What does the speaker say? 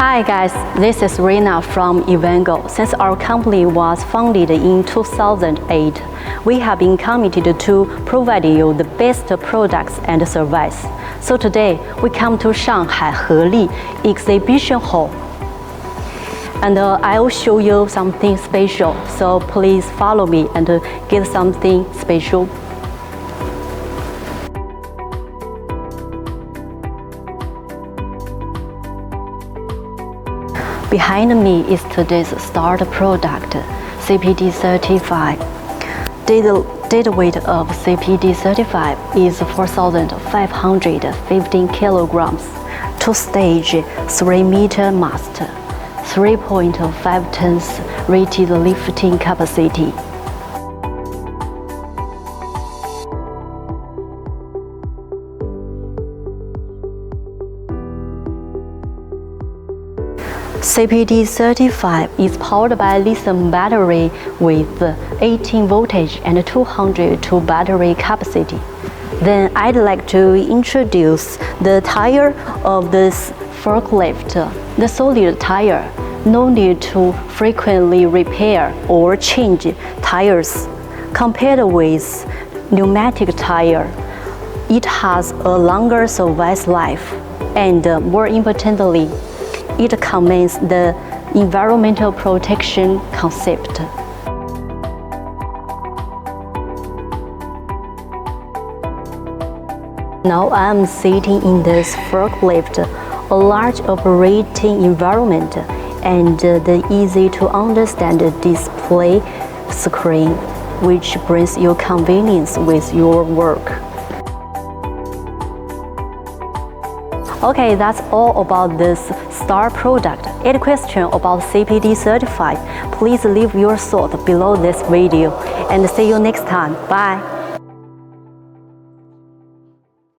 Hi guys, this is Rina from EVANGEL. Since our company was founded in 2008, we have been committed to providing you the best products and service. So today, we come to Shanghai HELI Exhibition Hall. And I'll show you something special, so please follow me and get something special. Behind me is today's start product, CPD35. Dead weight of CPD35 is 4,515 kilograms. Two-stage 3-meter mast, 3.5 tons rated lifting capacity. CPD35 is powered by lithium battery with 18 voltage and 202 battery capacity. Then I'd like to introduce the tire of this forklift, the solid tire. No need to frequently repair or change tires. Compared with pneumatic tire, it has a longer service life, and more importantly, it combines the environmental protection concept. Now I'm sitting in this forklift, a large operating environment, and the easy to understand display screen, which brings you convenience with your work. Okay, that's all about this star product. Any question about CPD35, please leave your thought below this video, and see you next time. Bye.